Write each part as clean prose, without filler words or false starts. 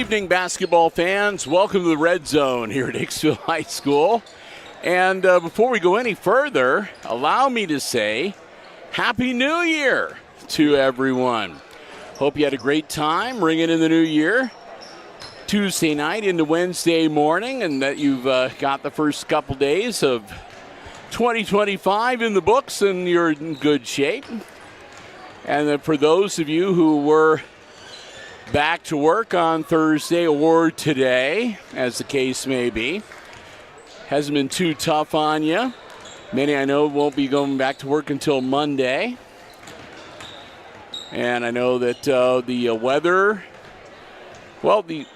evening, basketball fans. Welcome to the Red Zone here at Hicksville High School. And before we go any further, allow me to say Happy New Year to everyone. Hope you had a great time ringing in the new year. Tuesday night into Wednesday morning, and that you've got the first couple days of 2025 in the books and you're in good shape. And for those of you who were back to work on Thursday or today, as the case may be, hasn't been too tough on you. Many I know won't be going back to work until Monday. And I know that the weather, well, the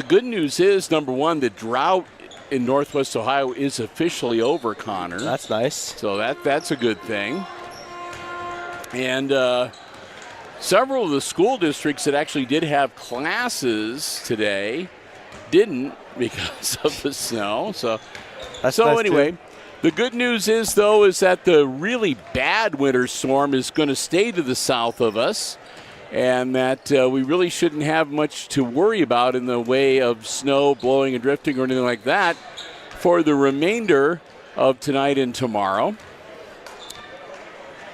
good news is, number one, the drought in Northwest Ohio is officially over, Connor. That's nice. So that's a good thing. And several of the school districts that actually did have classes today didn't because of the snow. So that's nice anyway, too. The good news is, though, is that the really bad winter storm is going to stay to the south of us, and that we really shouldn't have much to worry about in the way of snow blowing and drifting or anything like that for the remainder of tonight and tomorrow.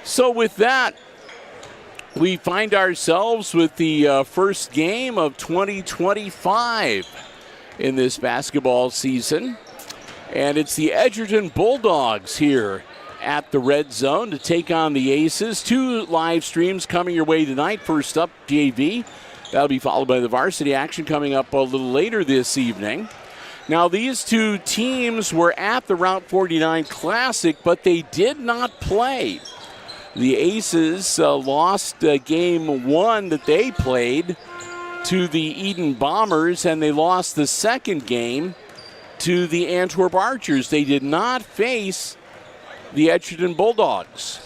So with that, we find ourselves with the first game of 2025 in this basketball season. And it's the Edgerton Bulldogs here at the Red Zone to take on the Aces. 2 live streams coming your way tonight. First up, JV. That'll be followed by the varsity action coming up a little later this evening. Now, these two teams were at the Route 49 Classic, but they did not play. The Aces lost game 1 that they played to the Eden Bombers, and they lost the second game to the Antwerp Archers. They did not face the Edgerton Bulldogs,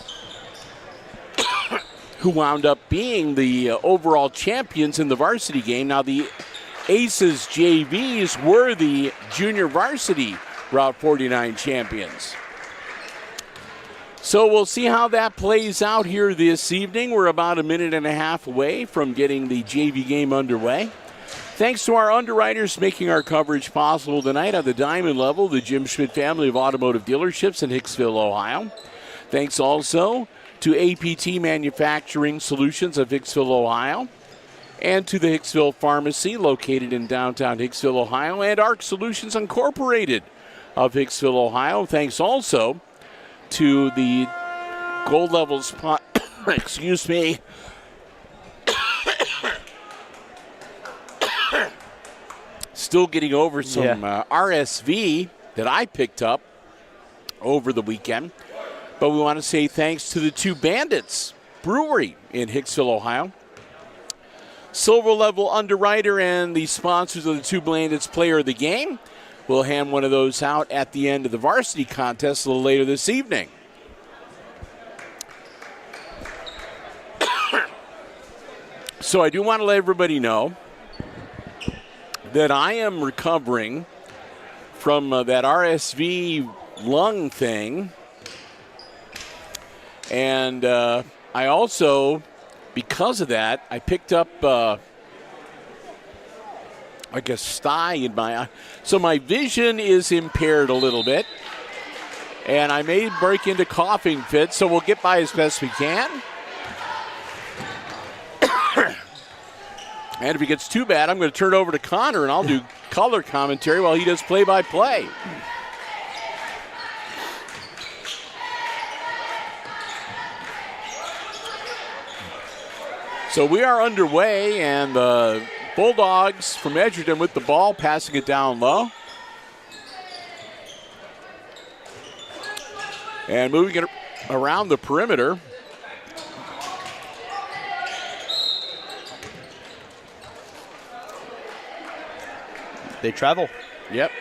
who wound up being the overall champions in the varsity game. Now, the Aces JVs were the junior varsity Route 49 champions. So we'll see how that plays out here this evening. We're about a minute and a half away from getting the JV game underway. Thanks to our underwriters making our coverage possible tonight on the diamond level, the Jim Schmidt family of automotive dealerships in Hicksville, Ohio. Thanks also to APT Manufacturing Solutions of Hicksville, Ohio, and to the Hicksville Pharmacy located in downtown Hicksville, Ohio, and ARC Solutions Incorporated of Hicksville, Ohio. Thanks also to the gold level spot, excuse me, still getting over some RSV that I picked up over the weekend. But we want to say thanks to the 2 Bandits Brewery in Hicksville, Ohio. Silver level underwriter and the sponsors of the 2 Bandits Player of the Game. We'll hand one of those out at the end of the varsity contest a little later this evening. So I do want to let everybody know that I am recovering from that RSV lung thing. And I also, because of that, I picked up like a sty in my eye. So my vision is impaired a little bit. And I may break into coughing fits, so we'll get by as best we can. And if it gets too bad, I'm going to turn it over to Connor, and I'll do color commentary while he does play-by-play. So we are underway, and the Bulldogs from Edgerton with the ball, passing it down low. And moving it around the perimeter. They travel. Yep.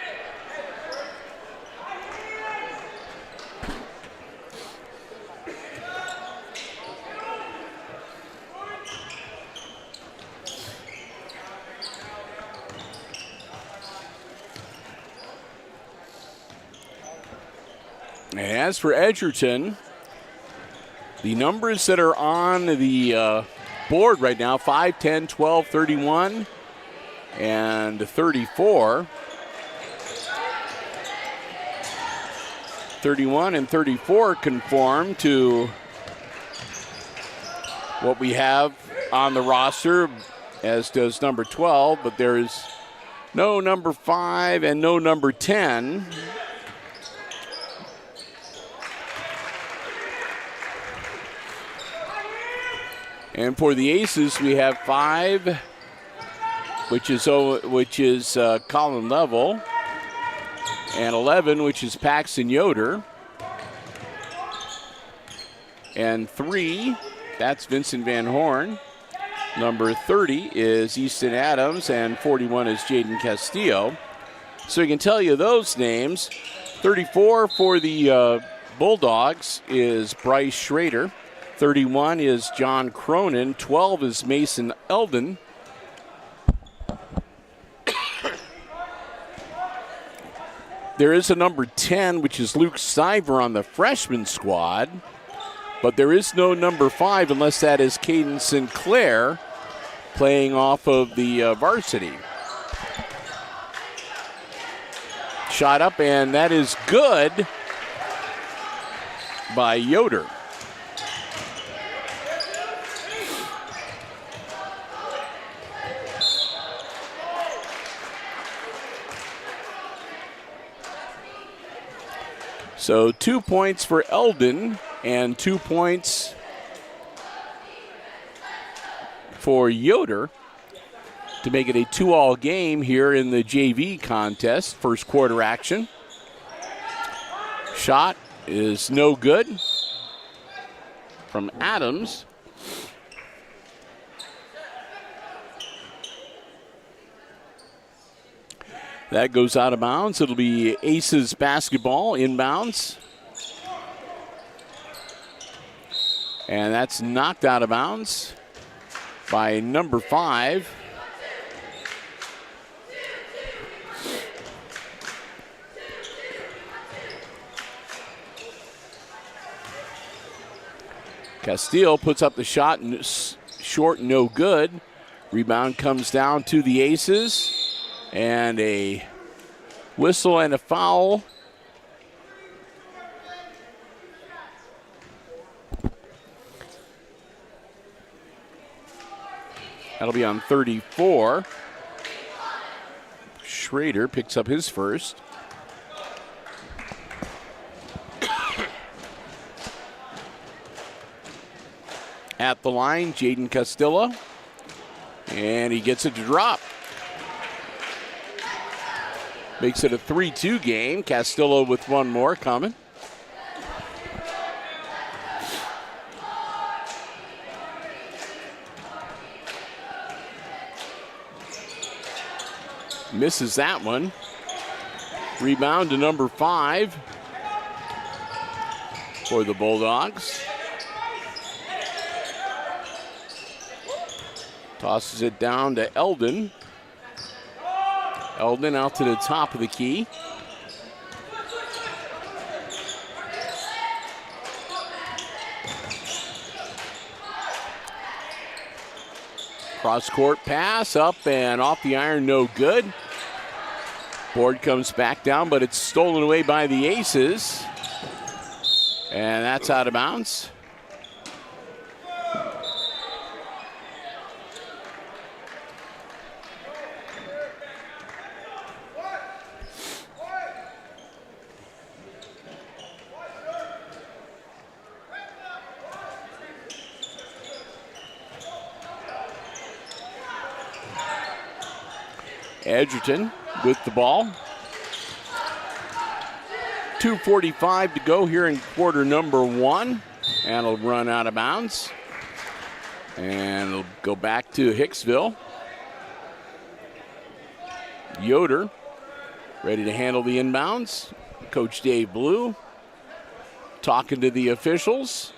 And as for Edgerton, the numbers that are on the board right now, 5, 10, 12, 31, and 34. 31 and 34 conform to what we have on the roster, as does number 12, but there is no number 5 and no number 10. And for the Aces, we have 5, which is Colin Level, and 11, which is Paxton Yoder, and 3, that's Vincent Van Horn. Number 30 is Easton Adams, and 41 is Jaden Castillo. So I can tell you those names. 34 for the Bulldogs is Bryce Schrader. 31 is John Cronin. 12 is Mason Eldon. There is a number 10, which is Luke Stiver on the freshman squad. But there is no number 5 unless that is Caden Sinclair playing off of the varsity. Shot up, and that is good by Yoder. So 2 points for Eldon and 2 points for Yoder to make it a 2-all game here in the JV contest, first quarter action. Shot is no good from Adams. That goes out of bounds. It'll be Aces basketball inbounds. And that's knocked out of bounds by number 5. Castillo puts up the shot, short, no good. Rebound comes down to the Aces. And a whistle and a foul. That'll be on 34. Schrader picks up his first. At the line, Jaden Castillo. And he gets it to drop. Makes it a 3-2 game. Castillo with one more coming. Misses that one. Rebound to number 5 for the Bulldogs. Tosses it down to Eldon. Eldon out to the top of the key. Cross-court pass up and off the iron, no good. Board comes back down, but it's stolen away by the Aces. And that's out of bounds. Edgerton with the ball. 2:45 to go here in quarter number 1. And it'll run out of bounds. And it'll go back to Hicksville. Yoder ready to handle the inbounds. Coach Dave Blue talking to the officials.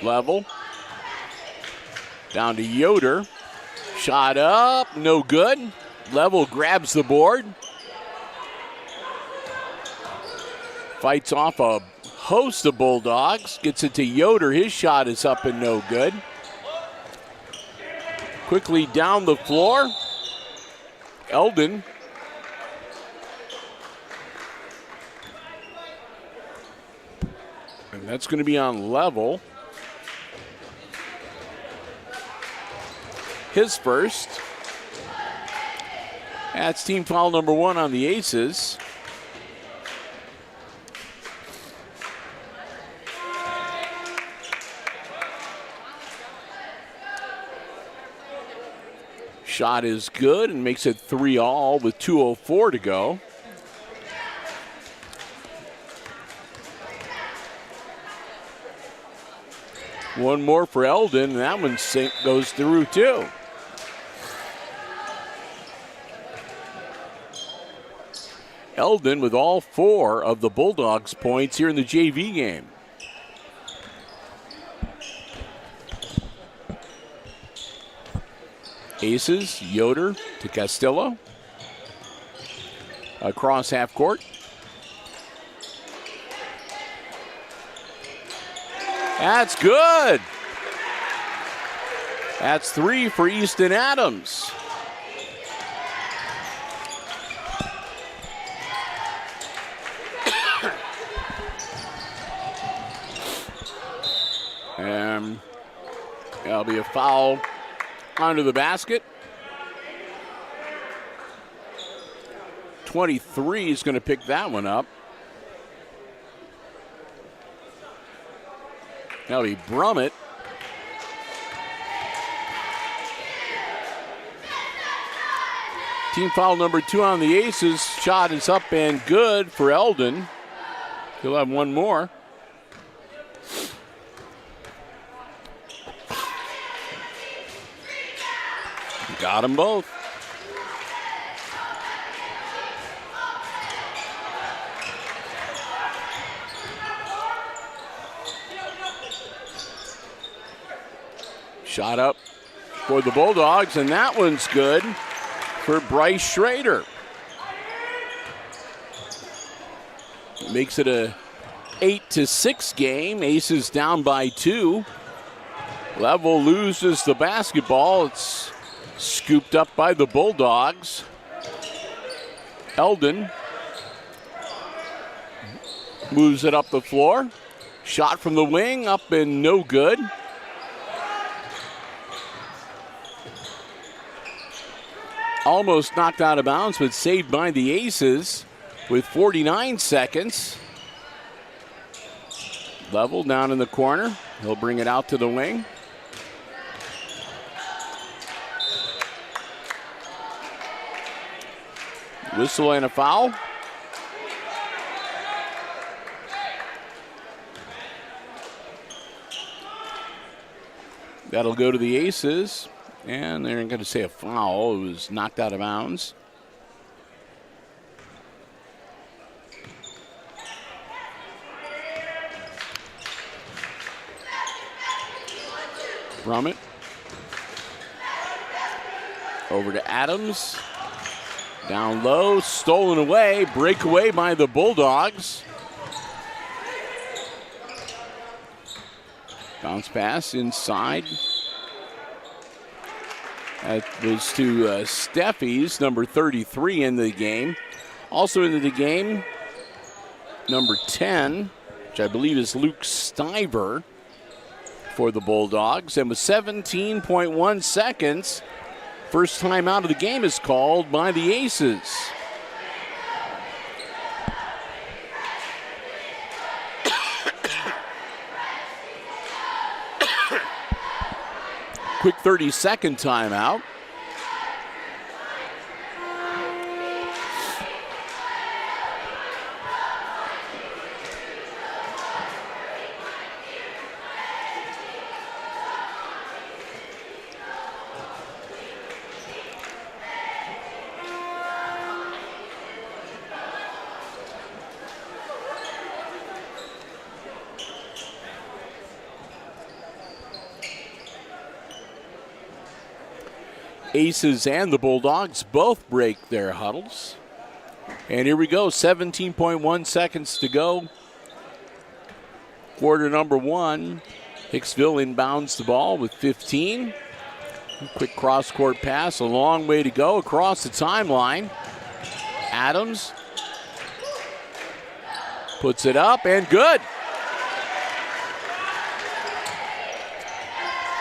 Level. Down to Yoder. Shot up, no good. Level grabs the board. Fights off a host of Bulldogs. Gets it to Yoder. His shot is up and no good. Quickly down the floor. Eldon. And that's going to be on level. His first. That's team foul number 1 on the Aces. Shot is good and makes it 3-all with 2:04 to go. One more for Eldon, and that one goes through too. Eldon with all 4 of the Bulldogs' points here in the JV game. Aces, Yoder to Castillo. Across half court. That's good. That's 3 for Easton Adams. And that'll be a foul under the basket. 23 is going to pick that one up. That'll be Brummett. Team foul number 2 on the Aces. Shot is up and good for Eldon. He'll have one more. Got them both. Shot up for the Bulldogs, and that one's good for Bryce Schrader. Makes it a 8-6 game. Aces down by 2. Level loses the basketball. It's scooped up by the Bulldogs. Eldon moves it up the floor. Shot from the wing, up and no good. Almost knocked out of bounds, but saved by the Aces with 49 seconds. Level down in the corner. He'll bring it out to the wing. Whistle and a foul. That'll go to the Aces. And they're going to say a foul. It was knocked out of bounds. Brummett. Over to Adams. Down low, stolen away. Breakaway by the Bulldogs. Bounce pass inside. That was to Steffies, number 33 in the game. Also into the game, number 10, which I believe is Luke Stiver for the Bulldogs. And with 17.1 seconds, first time out of the game is called by the Aces. Quick 30-second timeout. Aces and the Bulldogs both break their huddles. And here we go, 17.1 seconds to go. Quarter number one. Hicksville inbounds the ball with 15. Quick cross-court pass, a long way to go across the timeline. Adams puts it up and good.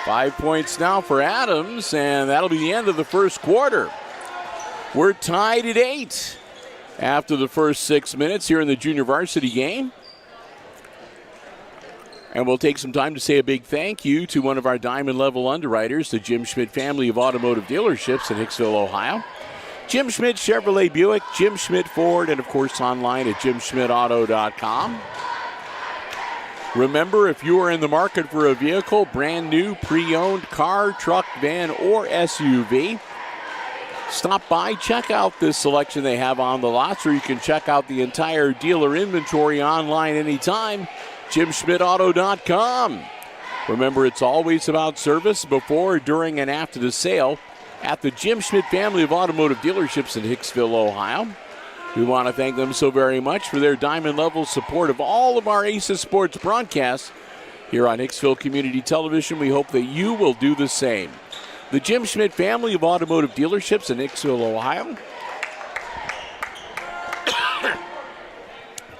5 points now for Adams, and that'll be the end of the first quarter. We're tied at 8 after the first 6 minutes here in the junior varsity game. And we'll take some time to say a big thank you to one of our diamond level underwriters, the Jim Schmidt family of automotive dealerships in Hicksville, Ohio. Jim Schmidt Chevrolet Buick, Jim Schmidt Ford, and of course online at jimschmidtauto.com. Remember, if you are in the market for a vehicle, brand new, pre-owned car, truck, van, or SUV, stop by, check out this selection they have on the lots, or you can check out the entire dealer inventory online anytime, jimschmidtauto.com. Remember, it's always about service before, during, and after the sale at the Jim Schmidt family of automotive dealerships in Hicksville, Ohio. We want to thank them so very much for their diamond level support of all of our Aces Sports broadcasts here on Hicksville Community Television. We hope that you will do the same. The Jim Schmidt family of automotive dealerships in Hicksville, Ohio.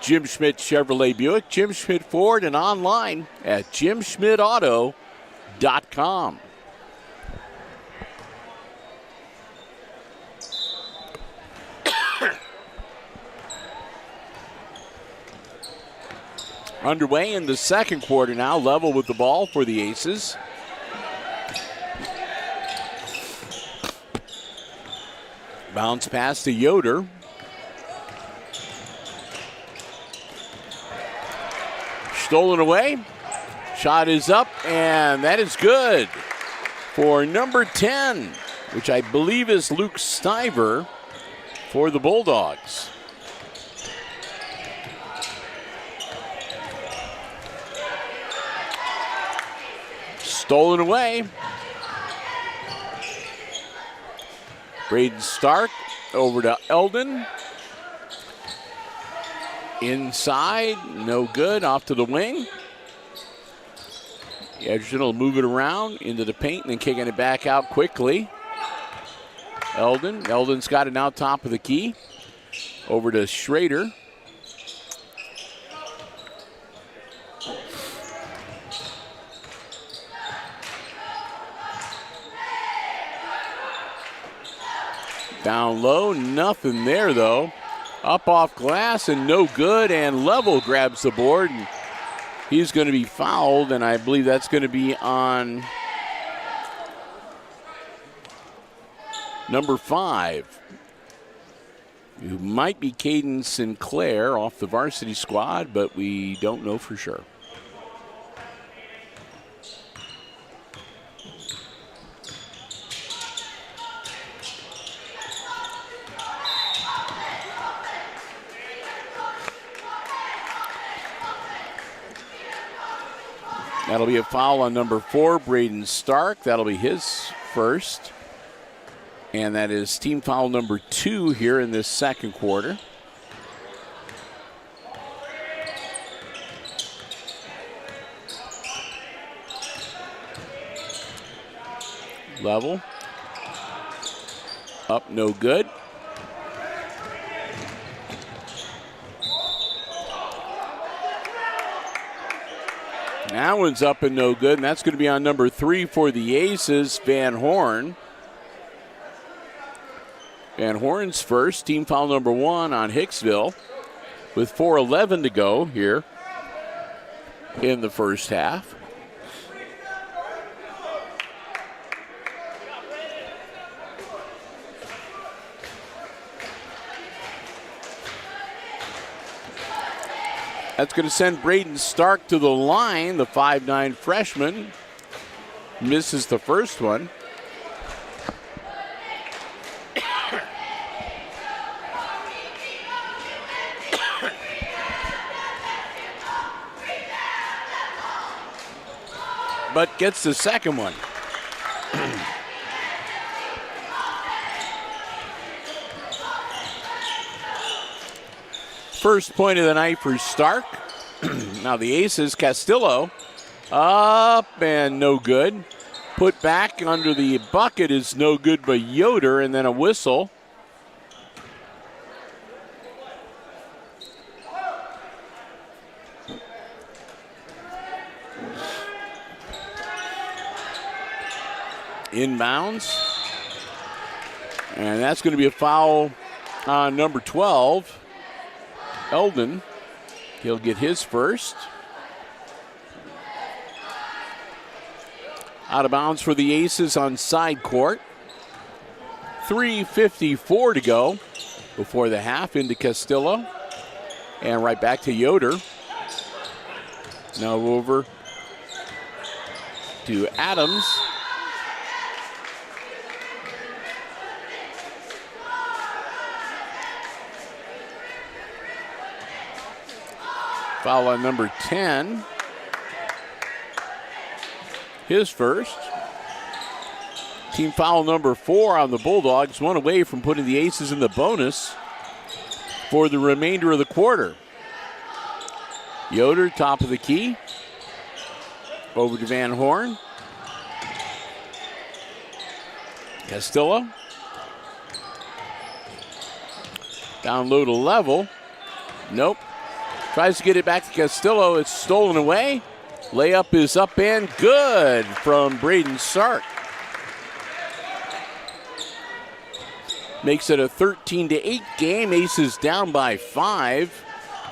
Jim Schmidt Chevrolet Buick, Jim Schmidt Ford, and online at jimschmidtauto.com. Underway in the second quarter now, level with the ball for the Aces. Bounce pass to Yoder. Stolen away. Shot is up, and that is good for number 10, which I believe is Luke Stiver for the Bulldogs. Stolen away. Braden Stark over to Eldon. Inside, no good, off to the wing. Edgerton will move it around into the paint and then kicking it back out quickly. Eldon's got it now top of the key. Over to Schrader. Down low, nothing there though. Up off glass and no good, and Level grabs the board. And he's going to be fouled, and I believe that's going to be on number 5. Who might be Caden Sinclair off the varsity squad, but we don't know for sure. That'll be a foul on number 4, Braden Stark. That'll be his first. And that is team foul number 2 here in this second quarter. Level. Up, no good. That one's up and no good, and that's going to be on number 3 for the Aces, Van Horn. Van Horn's first, team foul number 1 on Hicksville, with 4:11 to go here in the first half. That's going to send Braden Stark to the line, the 5'9" freshman. Misses the first one. But gets the second one. First point of the night for Stark. Now the Aces, Castillo, up and no good. Put back under the bucket is no good by Yoder, and then a whistle. Inbounds. And that's going to be a foul on number 12, Eldon. He'll get his first. Out of bounds for the Aces on side court. 3:54 to go before the half into Castillo. And right back to Yoder. Now over to Adams. Foul on number 10. His first. Team foul number 4 on the Bulldogs. One away from putting the Aces in the bonus for the remainder of the quarter. Yoder, top of the key. Over to Van Horn. Castillo. Down low to level. Nope. Tries to get it back to Castillo. It's stolen away. Layup is up and good from Braden Sark. Makes it a 13-8 game. Aces down by 5.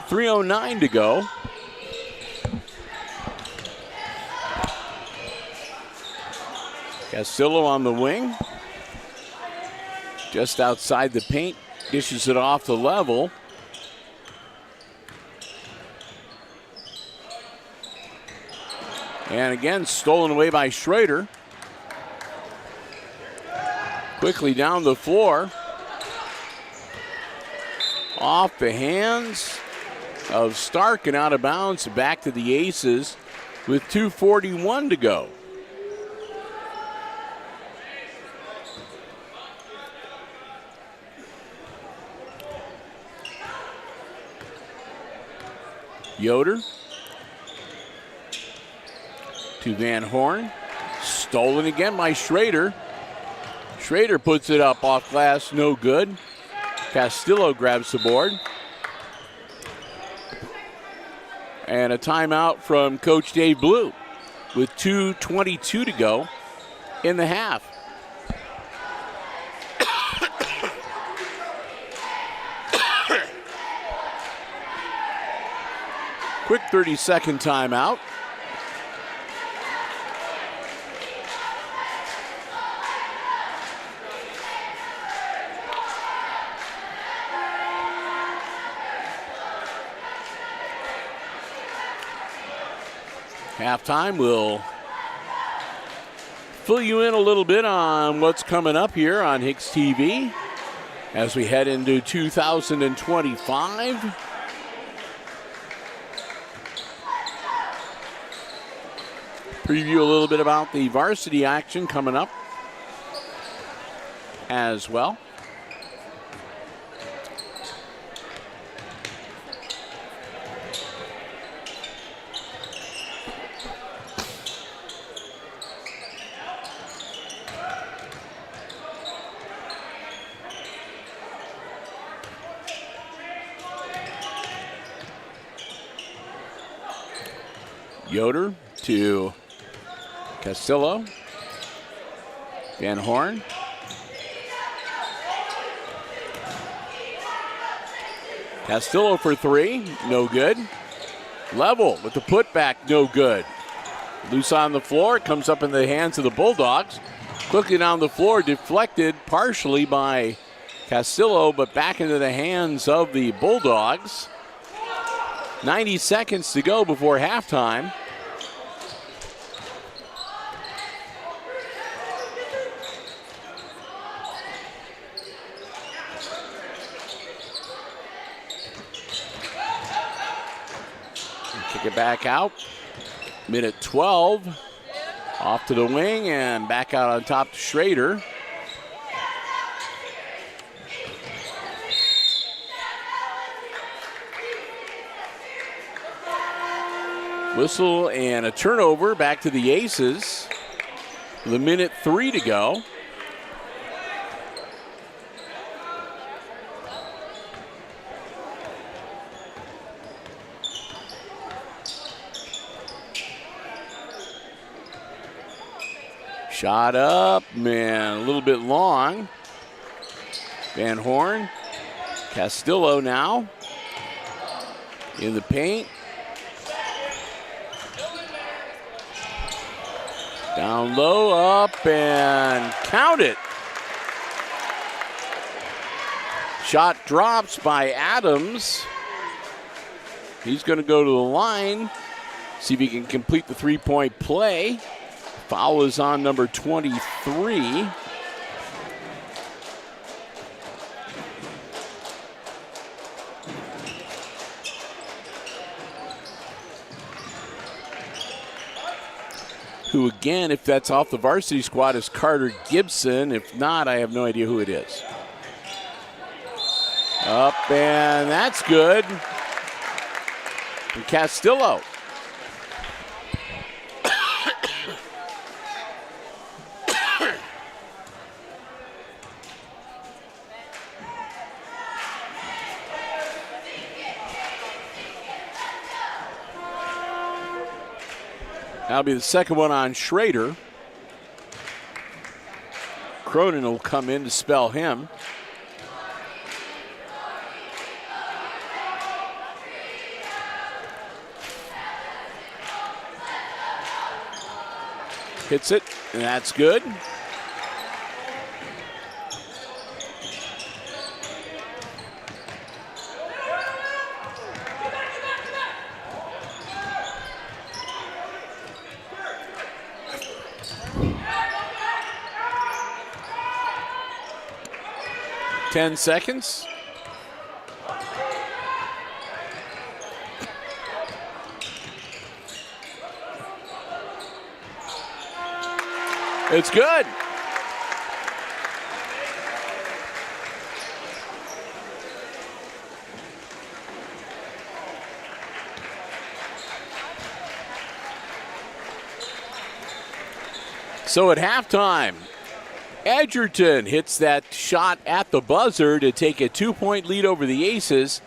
3:09 to go. Castillo on the wing. Just outside the paint. Dishes it off the level. And again, stolen away by Schrader. Quickly down the floor. Off the hands of Stark and out of bounds. Back to the Aces with 2:41 to go. Yoder to Van Horn. Stolen again by Schrader. Schrader puts it up off glass, no good. Castillo grabs the board. And a timeout from Coach Dave Blue with 2:22 to go in the half. Quick 30-second timeout. Halftime will fill you in a little bit on what's coming up here on HIX-TV as we head into 2025. Preview a little bit about the varsity action coming up as well. Yoder to Castillo. Van Horn. Castillo for three, no good. Level with the putback, no good. Loose on the floor, it comes up in the hands of the Bulldogs. Quickly down the floor, deflected partially by Castillo, but back into the hands of the Bulldogs. 90 seconds to go before halftime. Kick it back out. Minute 12. Off to the wing and back out on top to Schrader. Whistle and a turnover back to the Aces. With 1:03 to go. Shot up, man, a little bit long. Van Horn. Castillo now in the paint. Down low, up, and count it. Shot drops by Adams. He's going to go to the line, see if he can complete the three-point play. Foul is on number 23. Who again, if that's off the varsity squad, is Carter Gibson. If not, I have no idea who it is. Up, and that's good. And Castillo. That'll be the second one on Schrader. Cronin will come in to spell him. Hits it, and that's good. Ten seconds. It's good. So at halftime, Edgerton hits that shot at the buzzer to take a 2-point lead over the Aces.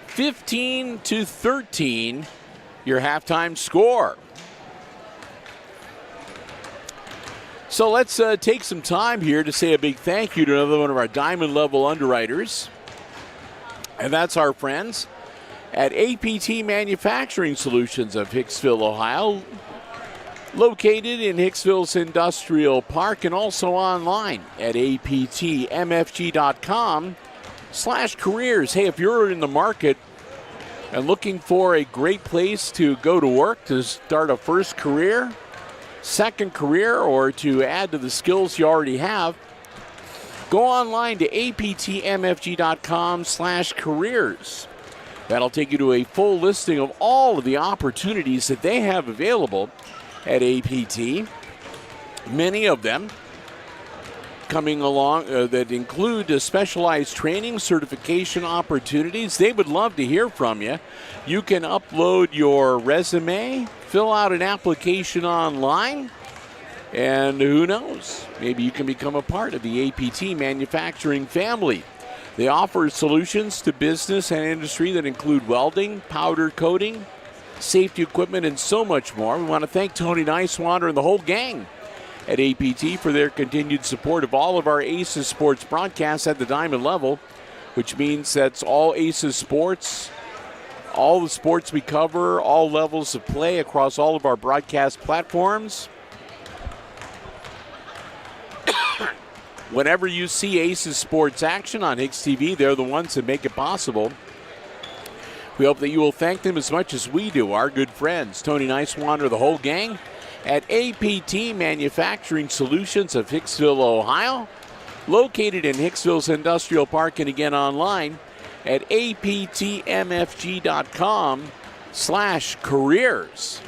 15-13, your halftime score. So let's take some time here to say a big thank you to another one of our diamond level underwriters. And that's our friends at APT Manufacturing Solutions of Hicksville, Ohio. Located in Hicksville's Industrial Park and also online at aptmfg.com/careers. Hey, if you're in the market and looking for a great place to go to work to start a first career, second career, or to add to the skills you already have, go online to aptmfg.com/careers. That'll take you to a full listing of all of the opportunities that they have available at APT. Many of them coming along that include specialized training, certification opportunities. They would love to hear from you. You can upload your resume, fill out an application online, and who knows, maybe you can become a part of the APT manufacturing family. They offer solutions to business and industry that include welding, powder coating, safety equipment, and so much more. We want to thank Tony Nicewander and the whole gang at APT for their continued support of all of our Aces sports broadcasts at the diamond level, which means that's all Aces sports, all the sports we cover, all levels of play across all of our broadcast platforms. Whenever you see Aces sports action on HIX-TV, they're the ones that make it possible. We hope that you will thank them as much as we do, our good friends, Tony Nicewander, the whole gang, at APT Manufacturing Solutions of Hicksville, Ohio, located in Hicksville's Industrial Park, and again online at aptmfg.com/careers.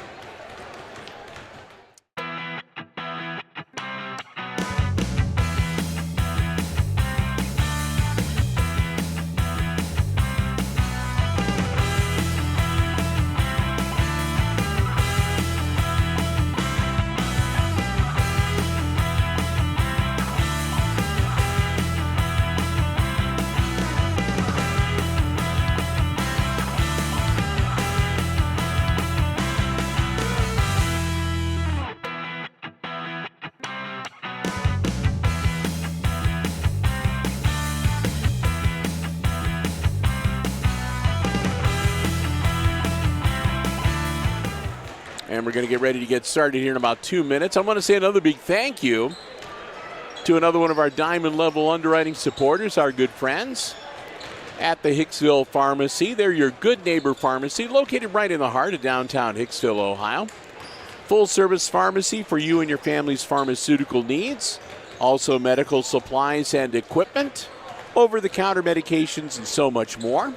And we're going to get ready to get started here in about 2 minutes. I want to say another big thank you to another one of our diamond level underwriting supporters, our good friends at the Hicksville Pharmacy. They're your good neighbor pharmacy located right in the heart of downtown Hicksville, Ohio. Full service pharmacy for you and your family's pharmaceutical needs. Also medical supplies and equipment, over-the-counter medications, and so much more.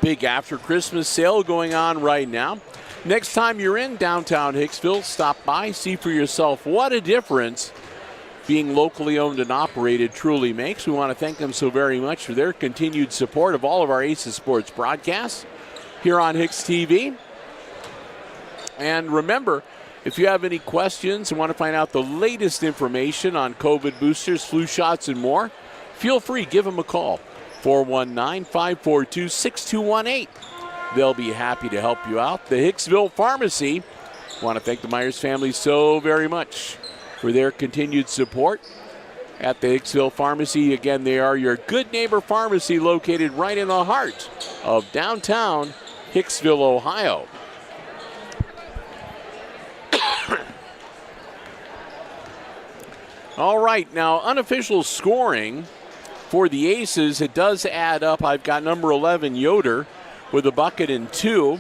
Big after Christmas sale going on right now. Next time you're in downtown Hicksville, stop by, see for yourself what a difference being locally owned and operated truly makes. We want to thank them so very much for their continued support of all of our Aces Sports broadcasts here on HIX-TV. And remember, if you have any questions and want to find out the latest information on COVID boosters, flu shots, and more, feel free, give them a call. 419-542-6218. They'll be happy to help you out. The Hicksville Pharmacy. Want to thank the Myers family so very much for their continued support at the Hicksville Pharmacy. Again, they are your good neighbor pharmacy located right in the heart of downtown Hicksville, Ohio. All right, now unofficial scoring for the Aces, it does add up. I've got number 11, Yoder, with a bucket and 2.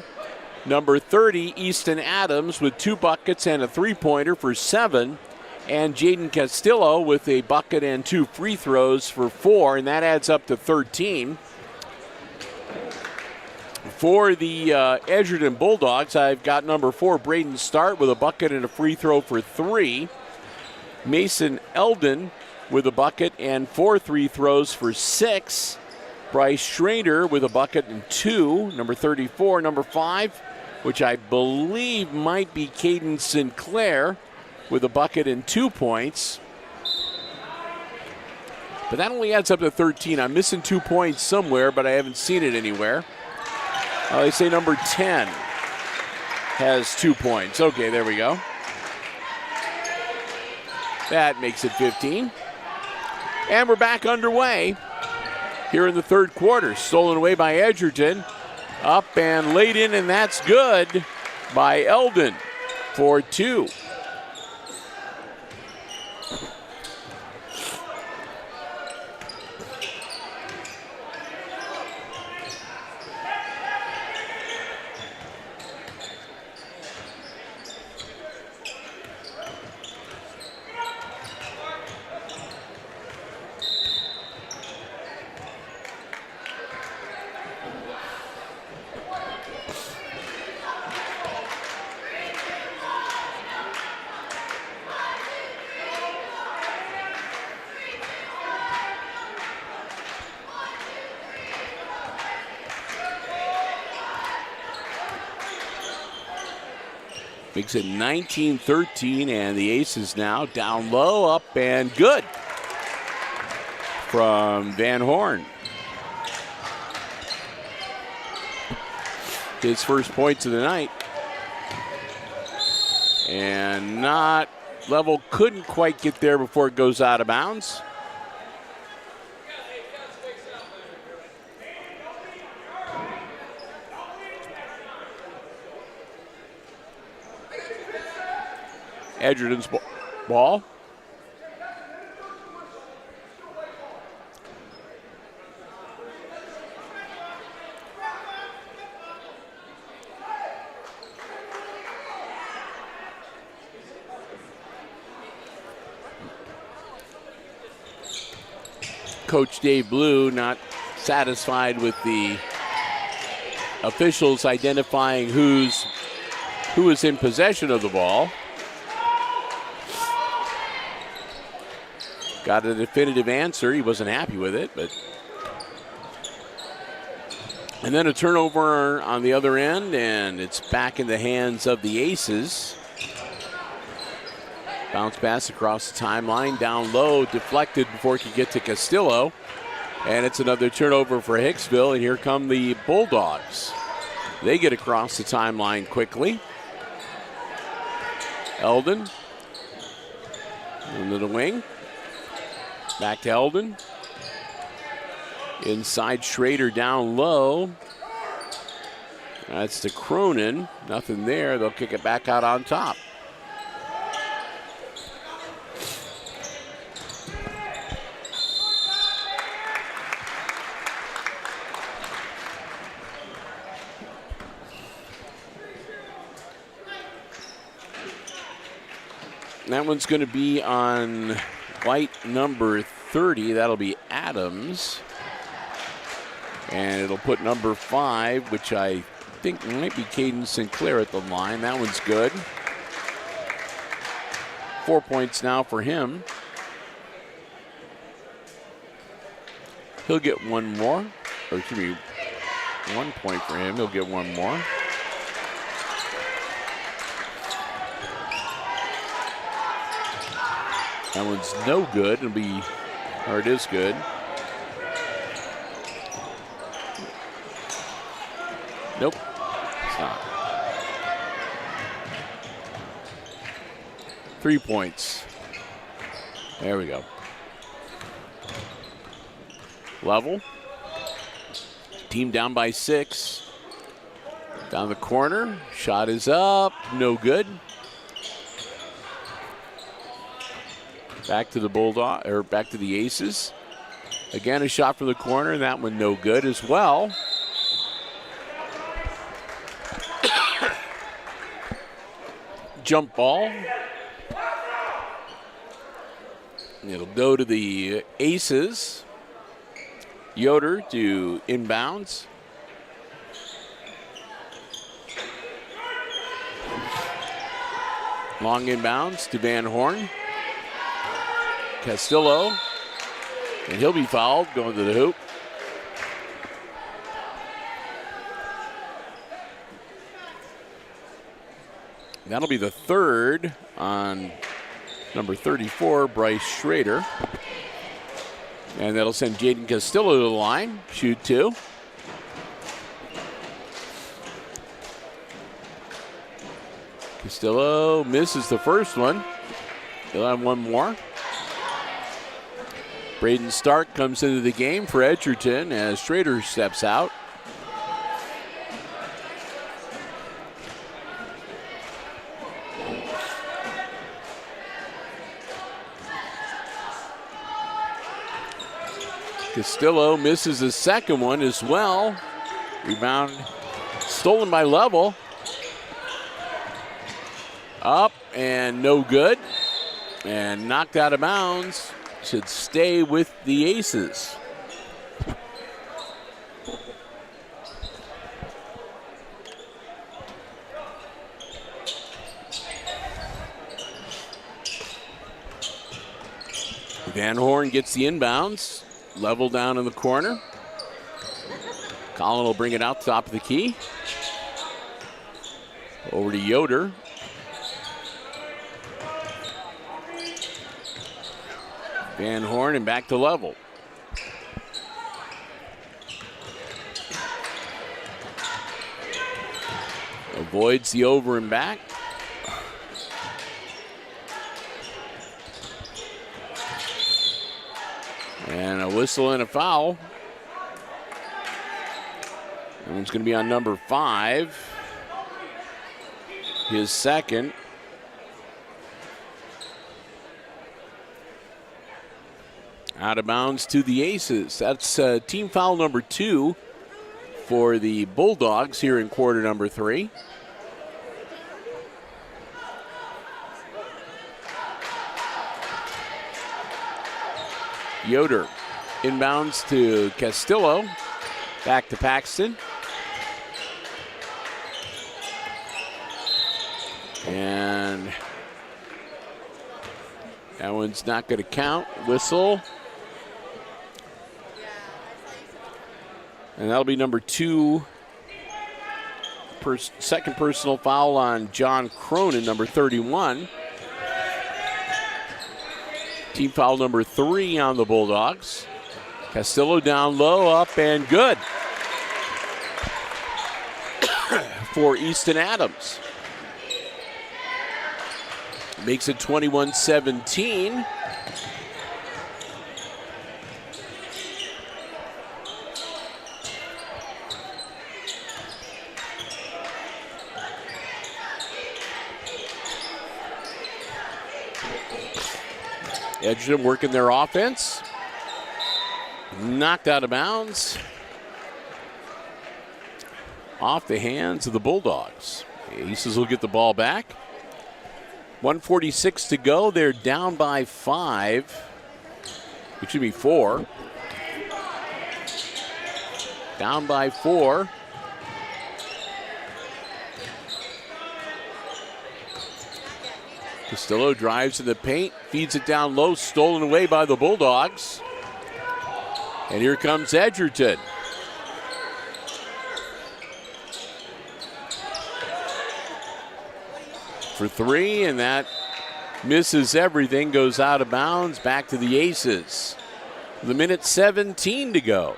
Number 30, Easton Adams, with 2 buckets and a 3-pointer for 7. And Jaden Castillo with a bucket and 2 free throws for 4, and that adds up to 13. For the Edgerton Bulldogs, I've got number 4, Braden Start, with a bucket and a free throw for 3. Mason Eldon with a bucket and 4 free throws for 6. Bryce Schrader with a bucket and 2. Number 34, number 5, which I believe might be Caden Sinclair, with a bucket and 2 points. But that only adds up to 13. I'm missing 2 points somewhere, but I haven't seen it anywhere. They say number 10 has 2 points. Okay, there we go. That makes it 15. And we're back underway here in the third quarter. Stolen away by Edgerton. Up and laid in, and that's good by Eldon for 2. Makes it 19-13, and the Aces now down low, up and good from Van Horn. His first points of the night. And not level, couldn't quite get there before it goes out of bounds. Edgerton's ball. Coach Dave Blue not satisfied with the officials identifying who is in possession of the ball. Got a definitive answer. He wasn't happy with it, but. And then a turnover on the other end, and it's back in the hands of the Aces. Bounce pass across the timeline, down low, deflected before it could get to Castillo. And it's another turnover for Hicksville, and here come the Bulldogs. They get across the timeline quickly. Eldon into the wing. Back to Eldon. Inside Schrader down low. That's to Cronin. Nothing there. They'll kick it back out on top. That one's going to be on white number 30. That'll be Adams. And it'll put number 5, which I think might be Caden Sinclair at the line. That one's good. 4 points now for him. He'll get one more. Or excuse me, 1 point for him. He'll get one more. That one's no good. It'll be, or it is good. Nope, it's not. 3 points. There we go. Level. Team down by 6. Down the corner. Shot is up. No good. Back to the Bulldog, or back to the Aces. Again, a shot from the corner, and that one no good as well. Jump ball. It'll go to the Aces. Yoder to inbounds. Long inbounds to Van Horn. Castillo, and he'll be fouled going to the hoop. That'll be the third on number 34, Bryce Schrader. And that'll send Jaden Castillo to the line, shoot 2. Castillo misses the first one. He'll have one more. Braden Stark comes into the game for Edgerton as Schrader steps out. Castillo misses the second one as well. Rebound stolen by Level. Up and no good. And knocked out of bounds. Should stay with the Aces. Van Horn gets the inbounds. Level down in the corner. Collin will bring it out top of the key. Over to Yoder. Van Horn and back to Level. Avoids the over and back. And a whistle and a foul. That one's going to be on number 5. His second. Out of bounds to the Aces. That's team foul number 2 for the Bulldogs here in quarter number 3. Yoder inbounds to Castillo. Back to Paxton. And that one's not going to count. Whistle. And that'll be number 2. Second personal foul on John Cronin, number 31. Team foul number 3 on the Bulldogs. Castillo down low, up and good for Easton Adams. Makes it 21-17. Edgerton working their offense. Knocked out of bounds. Off the hands of the Bulldogs. The Aces will get the ball back. 1:46 to go. They're down by 5. It should be 4. Down by 4. Castillo drives in the paint, feeds it down low, stolen away by the Bulldogs. And here comes Edgerton. For 3, and that misses everything, goes out of bounds, back to the Aces. The minute 17 to go.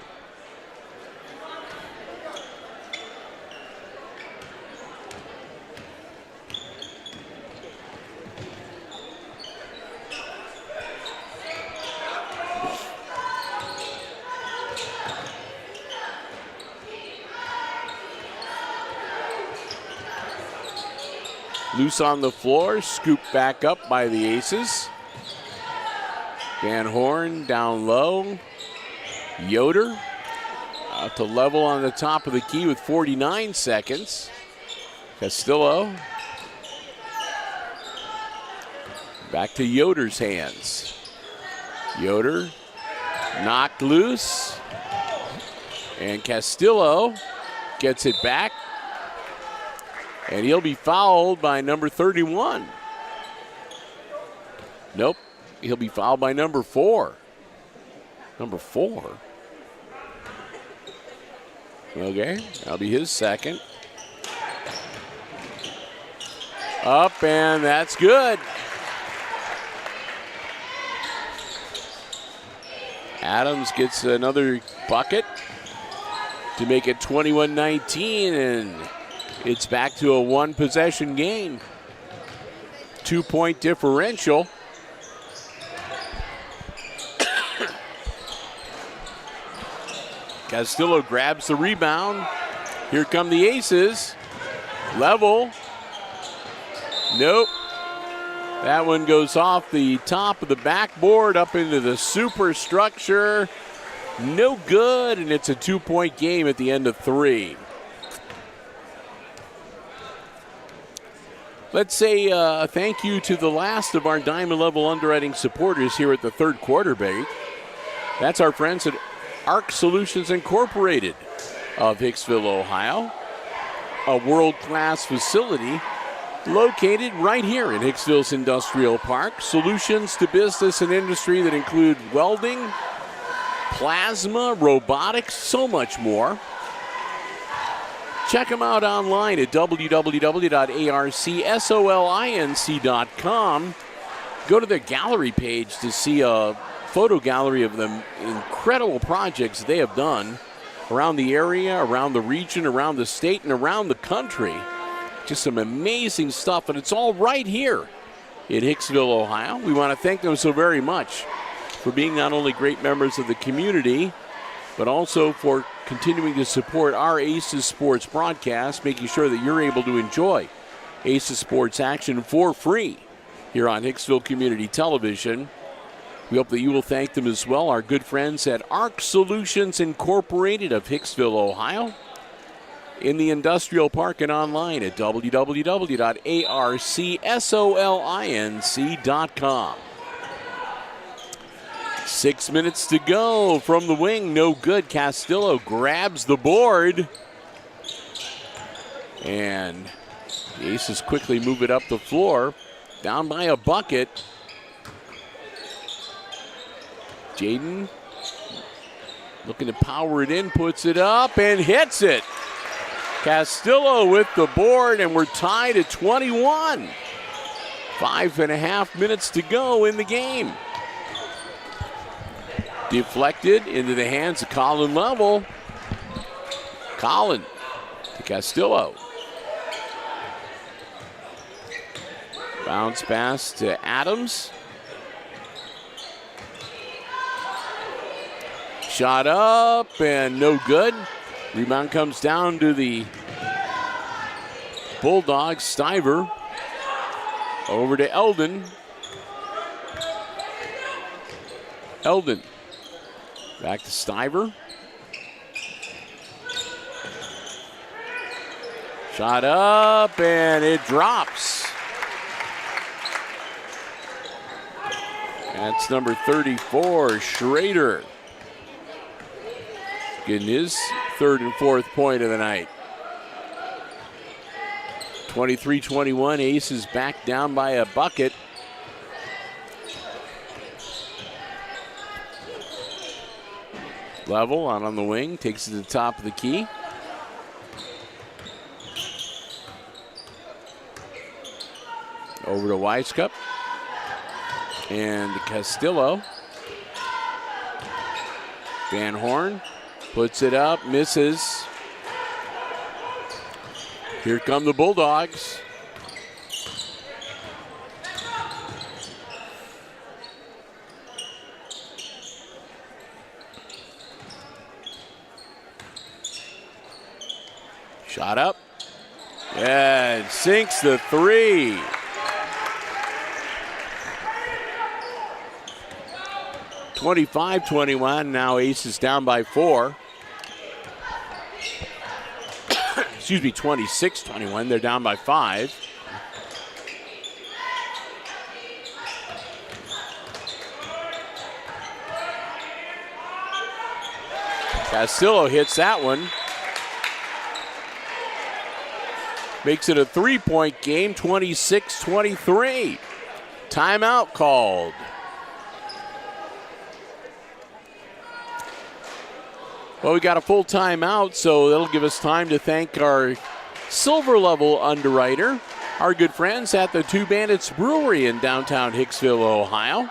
Loose on the floor, scooped back up by the Aces. Van Horn down low. Yoder out to level on the top of the key with 49 seconds. Castillo. Back to Yoder's hands. Yoder knocked loose. And Castillo gets it back. And he'll be fouled by number 31. Nope. He'll be fouled by number 4. Number 4. Okay, that'll be his second. Up, and that's good. Adams gets another bucket to make it 21-19, and it's back to a 1-possession game. 2-point differential. Castillo grabs the rebound. Here come the Aces. Level. Nope. That one goes off the top of the backboard up into the superstructure. No good, and it's a 2-point game at the end of 3. Let's say a thank you to the last of our Diamond Level underwriting supporters here at the third quarter break. That's our friends at ARC Solutions Incorporated of Hicksville, Ohio. A world-class facility located right here in Hicksville's Industrial Park. Solutions to business and industry that include welding, plasma, robotics, so much more. Check them out online at www.arcsolinc.com. Go to their gallery page to see a photo gallery of the incredible projects they have done around the area, around the region, around the state, and around the country. Just some amazing stuff, and it's all right here in Hicksville, Ohio. We want to thank them so very much for being not only great members of the community, but also for continuing to support our Aces Sports broadcast, making sure that you're able to enjoy Aces Sports action for free here on Hicksville Community Television. We hope that you will thank them as well, our good friends at ARC Solutions Incorporated of Hicksville, Ohio, in the Industrial Park and online at www.arcsolinc.com. 6 minutes to go from the wing. No good. Castillo grabs the board. And the Aces quickly move it up the floor. Down by a bucket. Jaden looking to power it in. Puts it up and hits it. Castillo with the board, and we're tied at 21. 5.5 minutes to go in the game. Deflected into the hands of Colin Level. Colin to Castillo. Bounce pass to Adams. Shot up and no good. Rebound comes down to the Bulldogs. Stiver over to Eldon. Eldon. Back to Stiver. Shot up, and it drops. That's number 34, Schrader. Getting his third and fourth point of the night. 23-21, Aces back down by a bucket. Level out on the wing, takes it to the top of the key. Over to Weiskup and Castillo. Van Horn puts it up, misses. Here come the Bulldogs. Shot up. Yeah, it sinks the three. (25-21). Now Aces down by 4. Excuse me, 26-21. They're down by 5. Castillo hits that one. Makes it a 3-point game, 26-23. Timeout called. Well, we got a full timeout, so that'll give us time to thank our silver level underwriter, our good friends at the Two Bandits Brewery in downtown Hicksville, Ohio.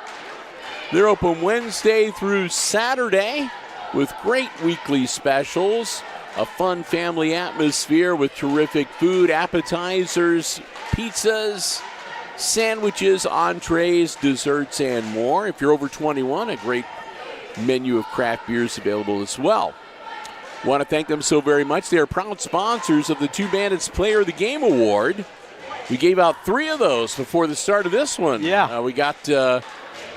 They're open Wednesday through Saturday with great weekly specials, a fun family atmosphere with terrific food, appetizers, pizzas, sandwiches, entrees, desserts, and more. If you're over 21, a great menu of craft beers available as well. Want to thank them so very much. They are proud sponsors of the Two Bandits Player of the Game Award. We gave out 3 of those before the start of this one. Yeah. We got Jesus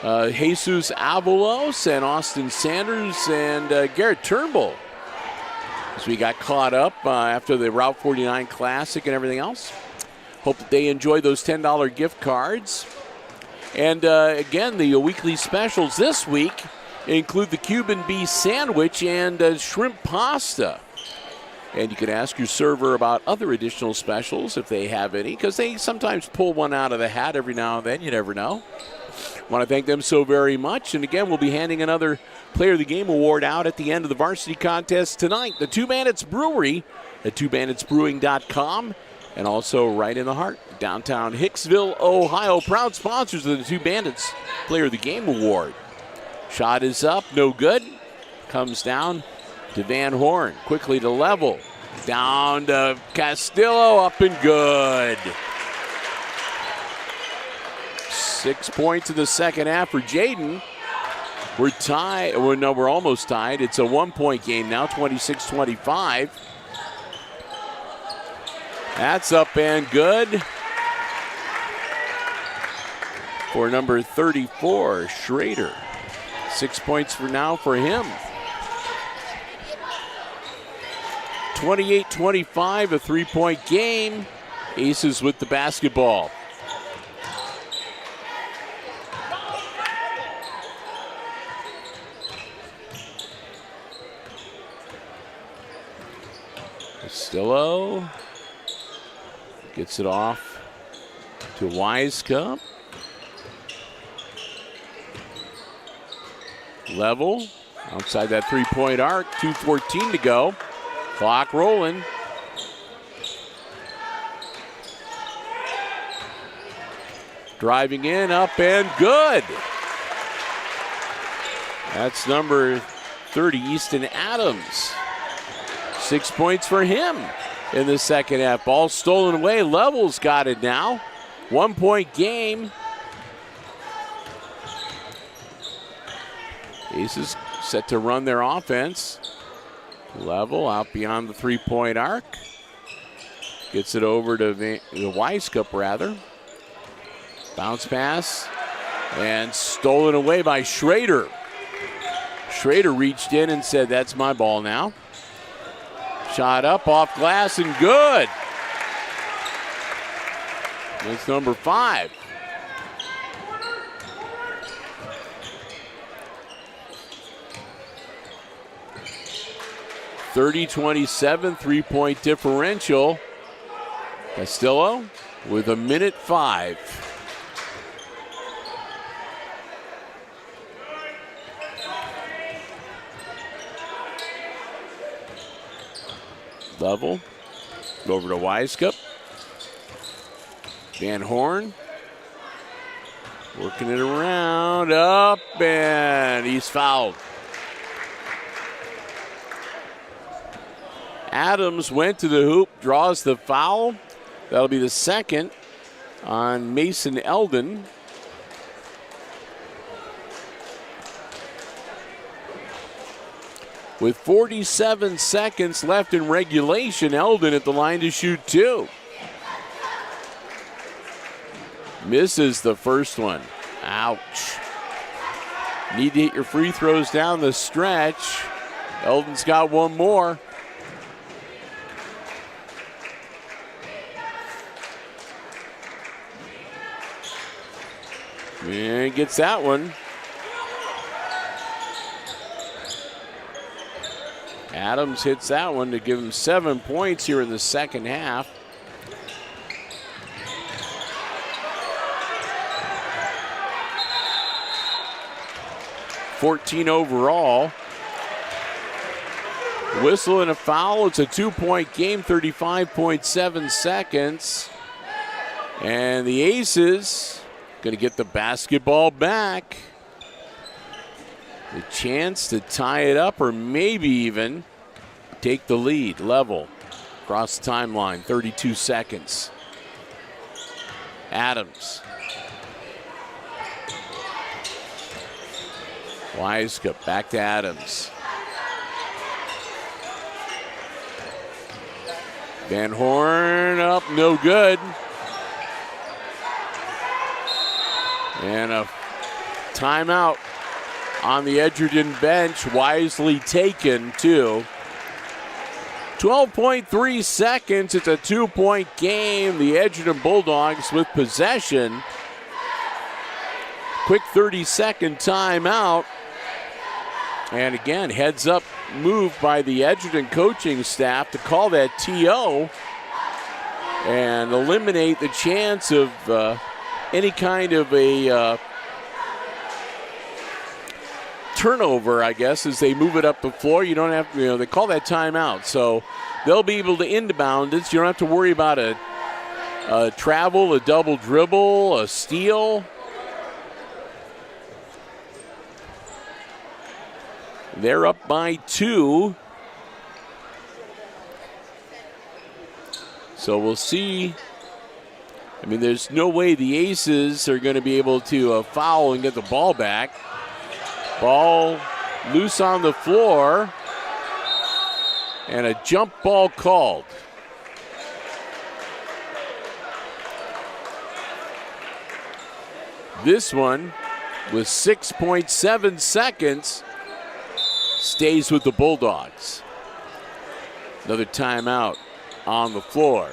Avalos and Austin Sanders and Garrett Turnbull. So we got caught up after the Route 49 Classic and everything else. Hope that they enjoy those $10 gift cards. And again, the weekly specials this week include the Cuban beef sandwich and shrimp pasta. And you can ask your server about other additional specials if they have any, because they sometimes pull one out of the hat every now and then. You never know. Want to thank them so very much. And again, we'll be handing another Player of the Game award out at the end of the varsity contest tonight. The Two Bandits Brewery at twobanditsbrewing.com, and also right in the heart, downtown Hicksville, Ohio. Proud sponsors of the Two Bandits Player of the Game award. Shot is up, no good. Comes down to Van Horn, quickly to level. Down to Castillo, up and good. 6 points in the second half for Jaden. We're tied. Well, no, we're almost tied. It's a 1-point game now, 26-25. That's up and good for number 34, Schrader. 6 points for now for him. 28-25, a 3-point game. Aces with the basketball. Castillo gets it off to Weiskup. Level outside that 3-point arc, 2:14 to go. Clock rolling. Driving in, up and good. That's number 30, Easton Adams. 6 points for him in the second half. Ball stolen away. Level's got it now. 1-point game. Aces set to run their offense. Level out beyond the 3-point arc. Gets it over to the Weiskup, rather. Bounce pass. And stolen away by Schrader. Schrader reached in and said, that's my ball now. Shot up off glass and good. That's number 5. (30-27) 3-point differential. Castillo with 1:05. Level. Over to Weiskup. Van Horn. Working it around. Up, and he's fouled. Adams went to the hoop, draws the foul. That'll be the second on Mason Eldon. With 47 seconds left in regulation, Eldon at the line to shoot 2. Misses the first one. Ouch. Need to hit your free throws down the stretch. Eldon's got one more. And he gets that one. Adams hits that one to give him 7 points here in the second half. (14 overall. Whistle and a foul. It's a 2-point game, 35.7 seconds. And the Aces going to get the basketball back. The chance to tie it up or maybe even take the lead. Level. Across the timeline, 32 seconds. Adams. Weiskup back to Adams. Van Horn up, no good. And a timeout on the Edgerton bench, wisely taken too. 12.3 seconds, it's a 2-point game. The Edgerton Bulldogs with possession. Quick 30-second timeout. And again, heads up move by the Edgerton coaching staff to call that TO and eliminate the chance of any kind of a turnover, I guess, as they move it up the floor. You don't have to, they call that timeout. So they'll be able to inbound it. So you don't have to worry about a travel, a double dribble, a steal. They're up by 2. So we'll see. I mean, there's no way the Aces are going to be able to foul and get the ball back. Ball loose on the floor. And a jump ball called. This one, with 6.7 seconds, stays with the Bulldogs. Another timeout on the floor.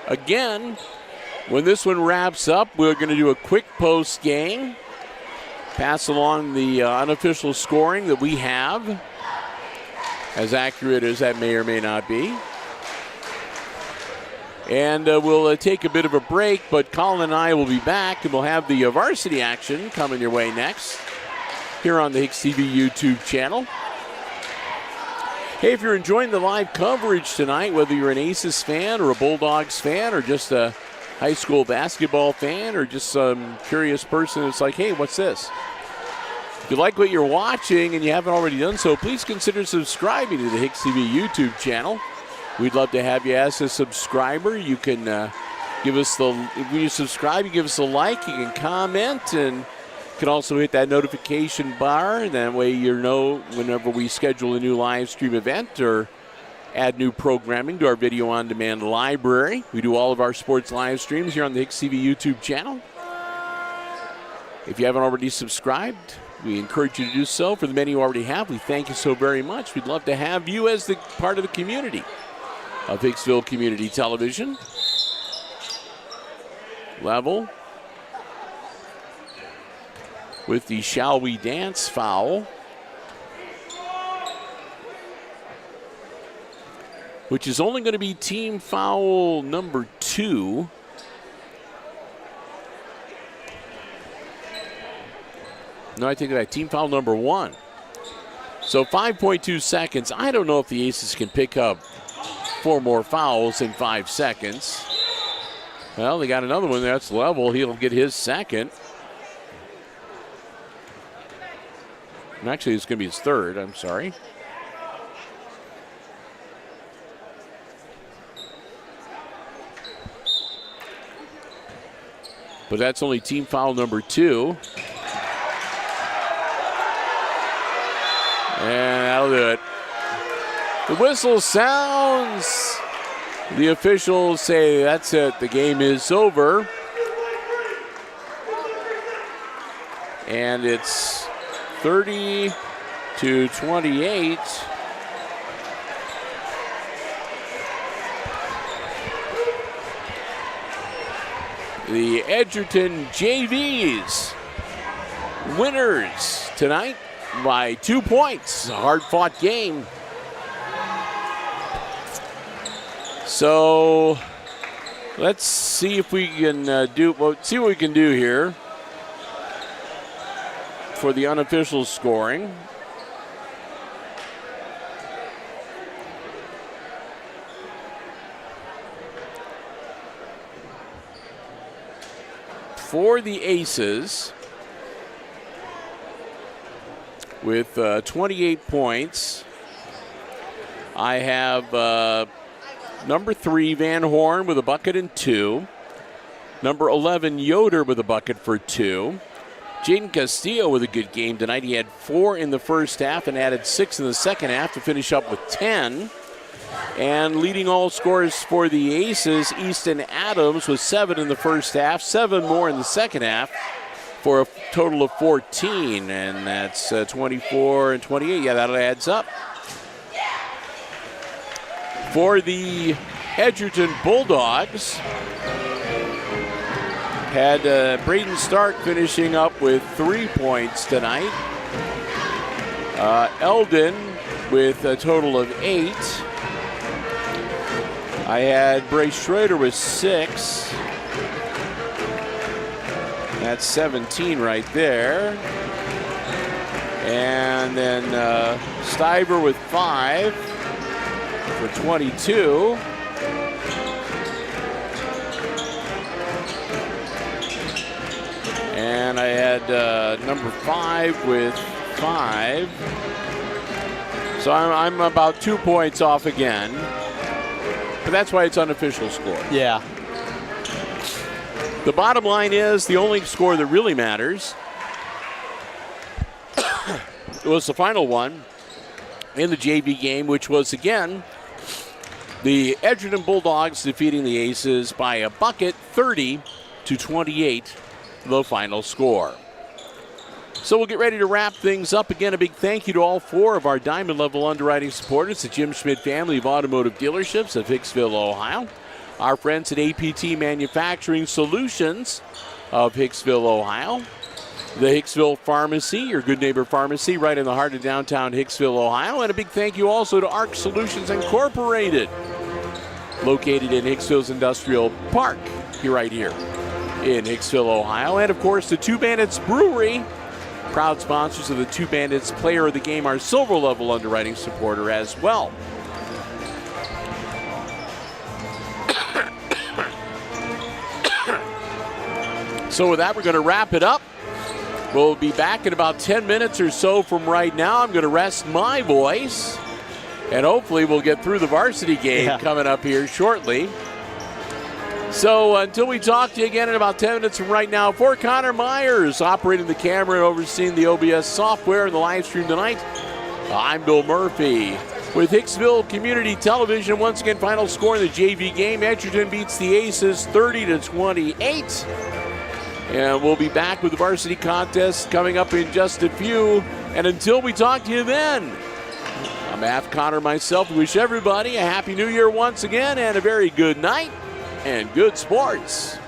Again, when this one wraps up, we're going to do a quick post game. Pass along the unofficial scoring that we have, as accurate as that may or may not be. And we'll take a bit of a break, but Colin and I will be back, and we'll have the varsity action coming your way next here on the HIX-TV YouTube channel. Hey, if you're enjoying the live coverage tonight, whether you're an Aces fan or a Bulldogs fan or just a high school basketball fan or just some curious person that's like, hey, what's this? If you like what you're watching and you haven't already done so, please consider subscribing to the HIX-TV YouTube channel. We'd love to have you as a subscriber. You can give us when you subscribe, you give us a like, you can comment, and you can also hit that notification bar. That way you know whenever we schedule a new live stream event or add new programming to our video on demand library. We do all of our sports live streams here on the HIX-TV YouTube channel. If you haven't already subscribed, we encourage you to do so. For the many who already have, we thank you so very much. We'd love to have you as the part of the community of Hicksville Community Television. Level with the Shall We Dance foul, which is only going to be team foul number 2. No, I think that team foul number 1. So 5.2 seconds. I don't know if the Aces can pick up 4 more fouls in 5 seconds. Well, they got another one that's level. He'll get his second. And actually, it's going to be his third. I'm sorry. But that's only team foul number 2. And that'll do it. The whistle sounds. The officials say that's it. The game is over. And it's 30-28. The Edgerton JVs winners tonight by 2 points. A hard-fought game. So let's see if we can see what we can do here for the unofficial scoring. For the Aces, with 28 points, I have number 3, Van Horn, with a bucket and 2. Number 11, Yoder, with a bucket for 2. Jaden Castillo with a good game tonight. He had 4 in the first half and added 6 in the second half to finish up with 10. And leading all scorers for the Aces, Easton Adams with 7 in the first half, 7 more in the second half for a total of 14. And that's 24 and 28. Yeah, that adds up. For the Edgerton Bulldogs, had Braden Stark finishing up with 3 points tonight. Eldon with a total of 8. I had Bryce Schrader with 6. That's 17 right there. And then Stiver with 5 for 22. And I had number 5 with 5. So I'm about 2 points off again. But that's why it's unofficial score. Yeah. The bottom line is the only score that really matters was the final one in the JV game, which was, again, the Edgerton Bulldogs defeating the Aces by a bucket, 30-28, the final score. So we'll get ready to wrap things up. Again, a big thank you to all 4 of our Diamond Level underwriting supporters, the Jim Schmidt family of automotive dealerships of Hicksville, Ohio. Our friends at APT Manufacturing Solutions of Hicksville, Ohio. The Hicksville Pharmacy, your good neighbor pharmacy, right in the heart of downtown Hicksville, Ohio. And a big thank you also to ARC Solutions Incorporated, located in Hicksville's Industrial Park, right here in Hicksville, Ohio. And, of course, the Two Bandits Brewery, proud sponsors of the Two Bandits Player of the Game, our silver level underwriting supporter as well. So with that, we're going to wrap it up. We'll be back in about 10 minutes or so from right now. I'm going to rest my voice, and hopefully we'll get through the varsity game coming up here shortly. So until we talk to you again in about 10 minutes from right now, for Connor Myers, operating the camera and overseeing the OBS software and the live stream tonight, I'm Bill Murphy. With Hicksville Community Television, once again, final score in the JV game. Edgerton beats the Aces 30-28. And we'll be back with the varsity contest coming up in just a few. And until we talk to you then, I'm Matt Connor myself. Wish everybody a Happy New Year once again and a very good night and good sports.